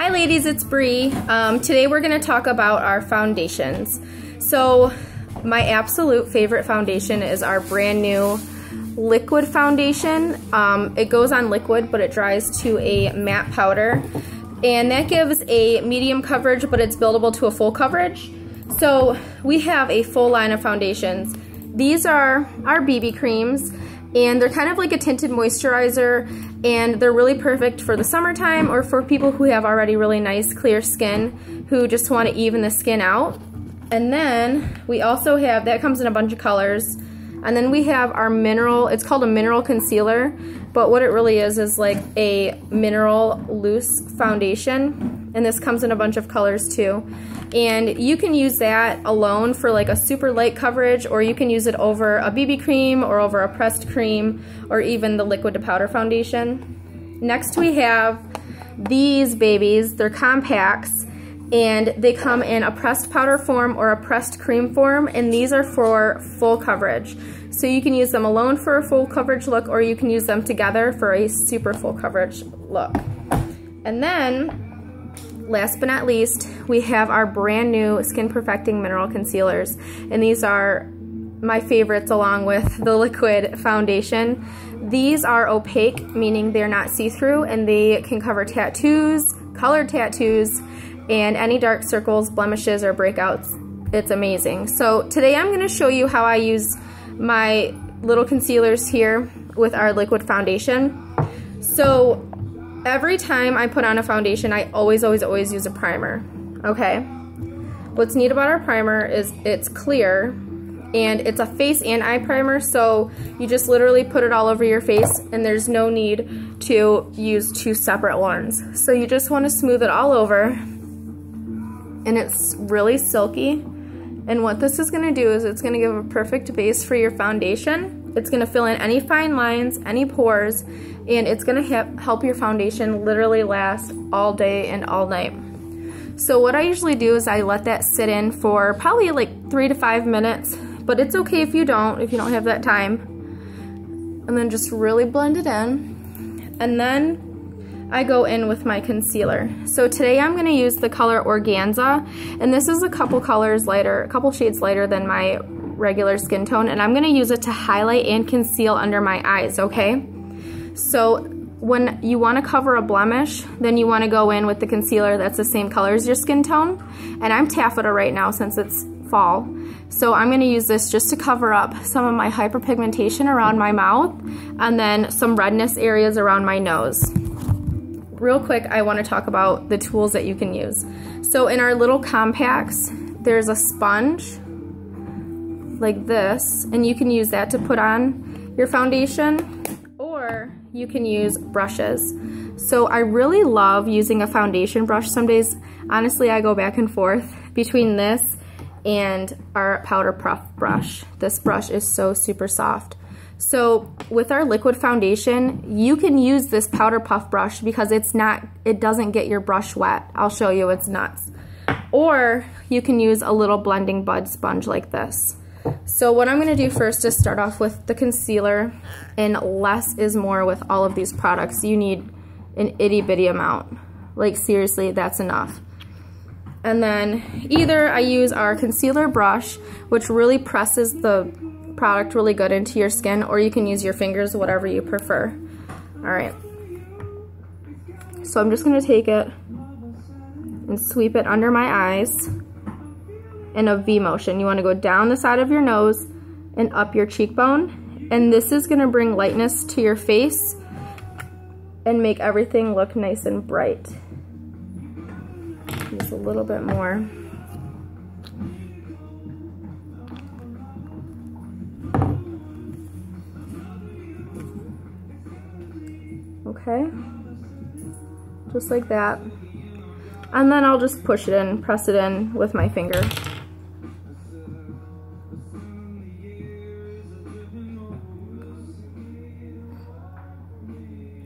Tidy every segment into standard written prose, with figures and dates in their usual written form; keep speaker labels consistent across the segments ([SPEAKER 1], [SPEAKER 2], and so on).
[SPEAKER 1] Hi ladies, it's Bree. Today we're going to talk about our foundations. So my absolute favorite foundation is our brand new liquid foundation. It goes on liquid, but it dries to a matte powder. And that gives a medium coverage, but it's buildable to a full coverage. So we have a full line of foundations. These are our BB creams, and they're kind of like a tinted moisturizer, and they're really perfect for the summertime or for people who have already really nice clear skin who just want to even the skin out. And then we also have, that comes in a bunch of colors, and then we have our mineral, it's called a mineral concealer, but what it really is like a mineral loose foundation, and this comes in a bunch of colors too. And you can use that alone for like a super light coverage, or you can use it over a BB cream or over a pressed cream or even the liquid to powder foundation. Next we have these babies. They're compacts, and they come in a pressed powder form or a pressed cream form, and these are for full coverage. So you can use them alone for a full coverage look, or you can use them together for a super full coverage look. And then last but not least, we have our brand new Skin Perfecting Mineral Concealers, and these are my favorites along with the liquid foundation. These are opaque, meaning they're not see-through, and they can cover tattoos, colored tattoos, and any dark circles, blemishes, or breakouts. It's amazing. So today I'm going to show you how I use my little concealers here with our liquid foundation. So every time I put on a foundation, I always use a primer, okay? What's neat about our primer is it's clear, and it's a face and eye primer, so you just literally put it all over your face, and there's no need to use two separate ones. So you just want to smooth it all over, and it's really silky. And what this is going to do is it's going to give a perfect base for your foundation. It's going to fill in any fine lines, any pores, and it's going to help your foundation literally last all day and all night. So what I usually do is I let that sit in for probably like 3 to 5 minutes, but it's okay if you don't have that time. And then just really blend it in. And then I go in with my concealer. So today I'm going to use the color Organza, and this is a couple shades lighter than my regular skin tone, and I'm going to use it to highlight and conceal under my eyes, okay? So when you want to cover a blemish, then you want to go in with the concealer that's the same color as your skin tone, and I'm taffeta right now since it's fall. So I'm going to use this just to cover up some of my hyperpigmentation around my mouth, and then some redness areas around my nose. Real quick, I want to talk about the tools that you can use. So in our little compacts, there's a sponge like this, and you can use that to put on your foundation, or you can use brushes. So I really love using a foundation brush. Some days, honestly, I go back and forth between this and our powder puff brush. This brush is so super soft. So with our liquid foundation, you can use this powder puff brush because it doesn't get your brush wet. I'll show you, it's nuts. Or you can use a little blending bud sponge like this. So what I'm going to do first is start off with the concealer, and less is more with all of these products. You need an itty bitty amount. Like seriously, that's enough. And then either I use our concealer brush, which really presses the product really good into your skin, or you can use your fingers, whatever you prefer. Alright, so I'm just going to take it and sweep it under my eyes in a V motion. You want to go down the side of your nose and up your cheekbone, and this is going to bring lightness to your face and make everything look nice and bright. Just a little bit more. Okay, just like that. And then I'll just push it in, press it in with my finger.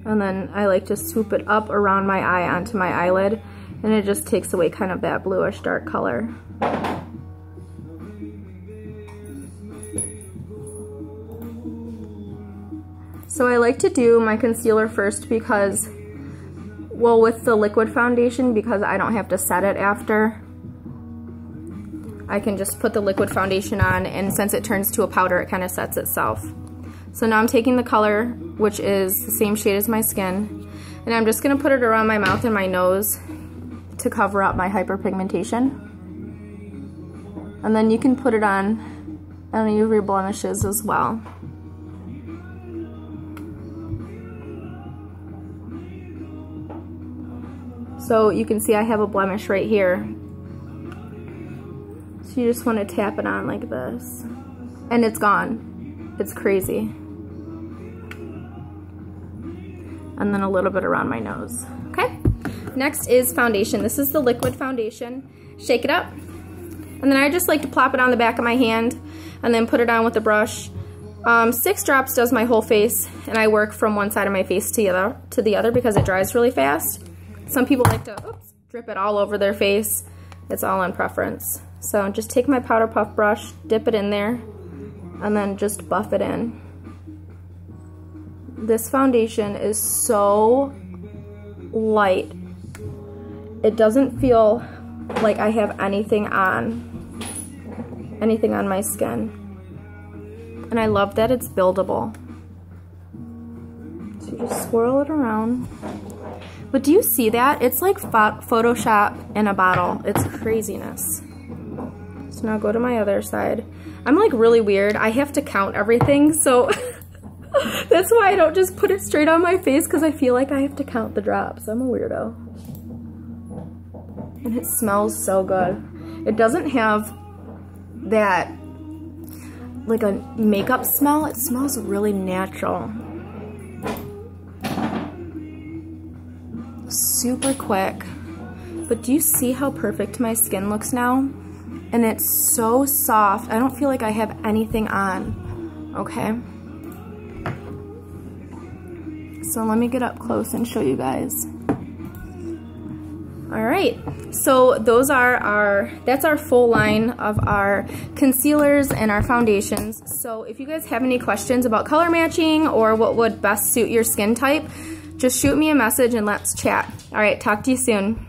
[SPEAKER 1] And then I like to swoop it up around my eye onto my eyelid, and it just takes away kind of that bluish dark color. So I like to do my concealer first because Well, with the liquid foundation, because I don't have to set it after, I can just put the liquid foundation on, and since it turns to a powder, it kind of sets itself. So now I'm taking the color, which is the same shade as my skin, and I'm just gonna put it around my mouth and my nose to cover up my hyperpigmentation. And then you can put it on any of your blemishes as well. So you can see I have a blemish right here. So you just want to tap it on like this. And it's gone. It's crazy. And then a little bit around my nose. Okay? Next is foundation. This is the liquid foundation. Shake it up. And then I just like to plop it on the back of my hand and then put it on with the brush. 6 drops does my whole face, and I work from one side of my face to the other because it dries really fast. Some people like to drip it all over their face. It's all on preference. So just take my powder puff brush, dip it in there, and then just buff it in. This foundation is so light. It doesn't feel like I have anything on my skin. And I love that it's buildable. So you just swirl it around. But do you see that? It's like Photoshop in a bottle. It's craziness. So now go to my other side. I'm like really weird. I have to count everything, so that's why I don't just put it straight on my face, because I feel like I have to count the drops. I'm a weirdo. And it smells so good. It doesn't have that like a makeup smell. It smells really natural. Super quick. But do you see how perfect my skin looks now? And it's so soft. I don't feel like I have anything on. Okay. So let me get up close and show you guys. All right, so those are that's our full line of our concealers and our foundations. So if you guys have any questions about color matching or what would best suit your skin type, just shoot me a message and let's chat. All right, talk to you soon.